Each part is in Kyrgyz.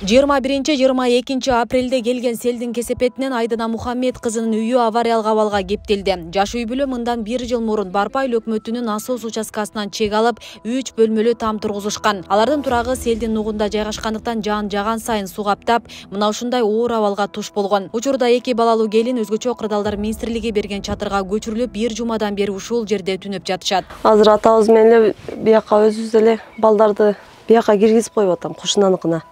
21-22 апрелде келген селдин кесепетинен Айдана Мухаммед кызынын үйү авариялык абалга кептелди. Жаш үй бүлө мындан 1 жыл мурун Барпай өкмөтүнүн насос участкасынан чек алып, 3 бөлмөлүү там тургузушкан. Алардын турагы селдин нугунда жайгашкандыктан жаан жаган сайын суу каптап, мына ушундай оор абалга туш болгон. Учурда 2 балалуу келин өзгөчө кырдаалдар министрлиги берген чатырга көчүрүлүп, 1 жумадан бери ушул жерде түнөп жатышат. Азыр атабыз менен эле бияка өзүбүз эле балдарды бияка киргизип коюп атам кушунаныкына.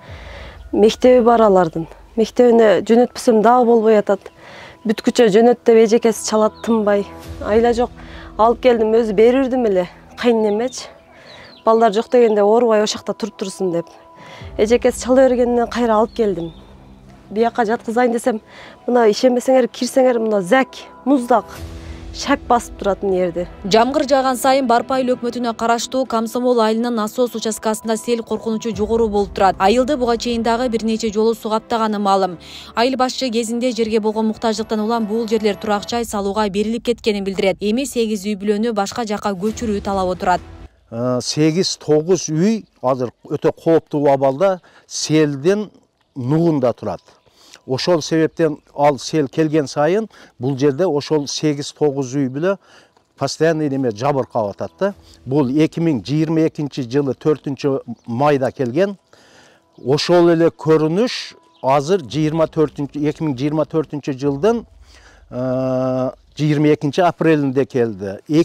Мектеби бар алардын. Мектебине жөнөтпөсөм дагы болбой атат. Бүткүчө жөнөт деп эжекеси чалат тынбай. Айла жок, алып келдим, өзү берирдим эле. Кайнемеч. Балдар жок дегенде оорубай ошакта туруп турсун деп. Эжекеси чала бергенден кайра алып келдим. Бияка жаткызайын десем, мына ишенбесеңер кирсеңер, мына зәк, муздак шак басып туратын жерде. Жамгыр жааган сайын Барпай өкмөтүнө караштуу Комсомол айылынын насос участкасында сел коркунучу жогору болуп турат. Айылды буга чейин дагы бир нече жолу суу каптаганы маалым. Айыл башчы кезинде жерге болгон муктаждыктан улам бул жерлер турак жай салууга берилип кеткенин билдирет. Эми 8 үй бүлөнү башка жака көчүрүү талабы турат. 8-9 үй азыр өтө кооптуу абалда селдин нугунда турат. Ошол себептен ал сел келген сайын бул жерде ошол 8-9 үй бүлө постоянный неме жабыркап атат да. Бул 2022 жылы 4 майда келген. Ошол эле көрүнүш азыр 2024 жылдын 22 апрелинде келди. 2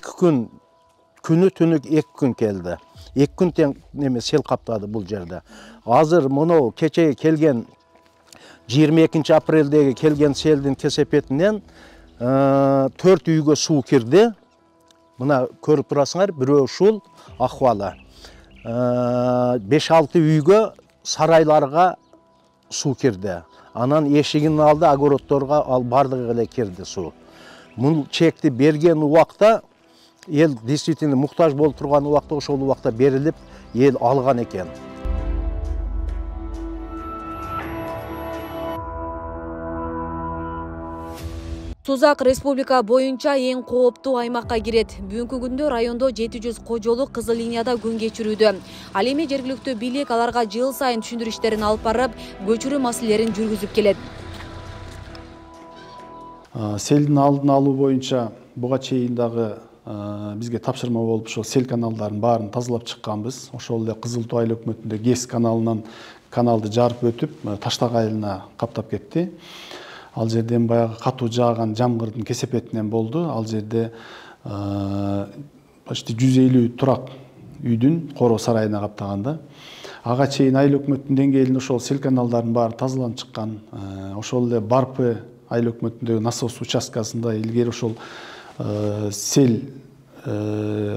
күнү түнүк 2 күн келди. 2 күн тең неме сел каптады бул жерде. Азыр мына кечеге келген 22 апрелдеги келген селдин кесепетинен 4 үйгө суу кирди. Мына көрүп турасыңар, бирөө ушул акыбалы. 5-6 үйгө сарайларга суу кирди. Анан эшигинин алды огородторго ал бардыгы эле кирди суу. Бул чекти берген убакта эл действительно муктаж болуп турган убакта ошол убакта берилип, эл алган экен. Сузак республика боюнча эң кооптуу аймакка кирет. Бүгүнкү күндө райондо 700 кожолук кызыл линияда күн кечирүүдө. Ал эми жергиликтүү бийлик аларга жыл сайын түшүндүрүү иштерин алып барып, көчүрүү маселелерин жүргүзүп келет. Селдин алдын алуу боюнча буга чейин дагы бизге тапшырма болуп ошол сел каналдарын баарын тазалап чыкканбыз. Ошол эле Кызыл Туу айыл өкмөтүндө ГЭС каналынан каналды жарып өтүп, Таштак айылына каптап кетти. Ал жерден баягы катуу жааган жамгырдын кесепетинен болду. Ал жерде почти 150 турак үйдүн короо сарайына каптаганда. Ага чейин айыл өкмөтүнүн деңгээлинде ошол сел каналдардын баары тазаланып чыккан. Ошол эле Барпы айыл өкмөтүндөгү насос участкасында илгери ошол сел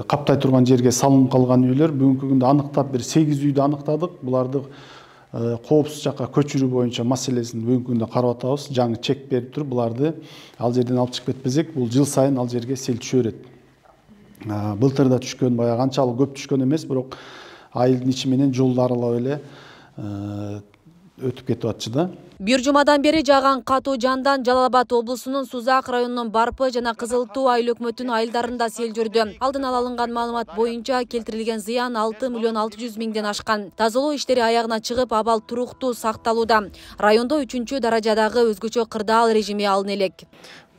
каптай турган жерге салынып калган үйлөр бүгүнкү күндө аныктап бир 8 үйдү аныктадык. Буларды коопсуз жакка көчүрүү боюнча маселесин бүгүнкү күндө карап атабыз. Жаңы чек берип туруп, буларды ал жерден алып чыгып кетпесек, бул жыл сайын ал жерге сел түшө берет. Былтыр да түшкөн, баягы анчалык көп түшкөн эмес, бирок айылдын ичи менен жолду аралап эле өтүп кетип атчы да. Bir жумадан бери жааган катуу жандан Жалал Абад облусунун Сузак районунун Барпы жана Кызыл Туу айыл өкмөтүнүн айылдарында сел жүрдү. Алдын ала алынган маалымат боюнча келтирилген зыян 6.600.000 ашкан. Тазалоо иштери аягына чыгып, абал туруктуу сакталууда. Райондо 3-даражадагы өзгөчө кырдаал режими алына элек.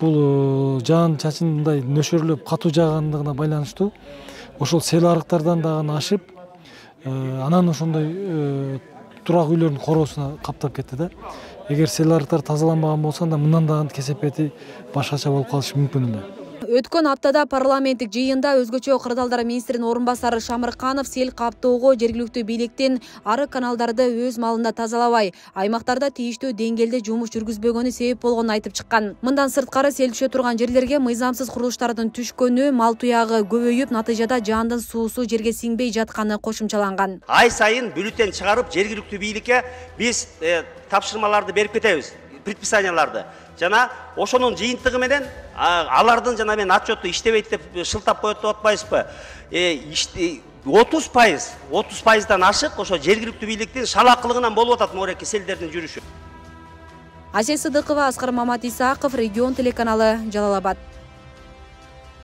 Бул жаан чачындай нөшөрлөп катуу жаагандыгына байланыштуу. Ошол сел арыктардан дагы ашып, анан ошондой турак үйлөрдүн короосуна каптап кетти да. Эгер сел арыктар тазаланбаган болсо, анда мындан дагы кесепети башкача болуп калышы мүмкүн эле. Өткөн аптада парламенттик жыйында өзгөчө кырдаалдар министринин орун басары Шамырканов сел каптоого жергиликтүү бийликтин арык каналдарды өз малында тазалабай, аймактарда тийиштүү деңгээлде жумуш жүргүзбөгөнү себеп болгонун айтып чыккан. Мындан сырткары сел түшө турган жерлерге мыйзамсыз курулуштардын түшкөнү, мал туягы көбөйүп, натыйжада жаандын суусу жерге сиңбей жатканы кошумчаланган. Ай сайын бюллетень чыгарып, жергиликтүү бийликке биз тапшырмаларды берип кетебиз, предписанияларды. Жана ошонун жыйынтыгы менен алардын жана мен отчетту иштебейт деп шылтап коет деп атпайбызбы? 30%дан ашык ошо жергиликтүү бийликтин шалакылыгынан болуп атат морекке селдердин жүрүшү. Асия Сыдыкова, Аскар Мамат Исаков, Регион телеканалы, Жалал Абад.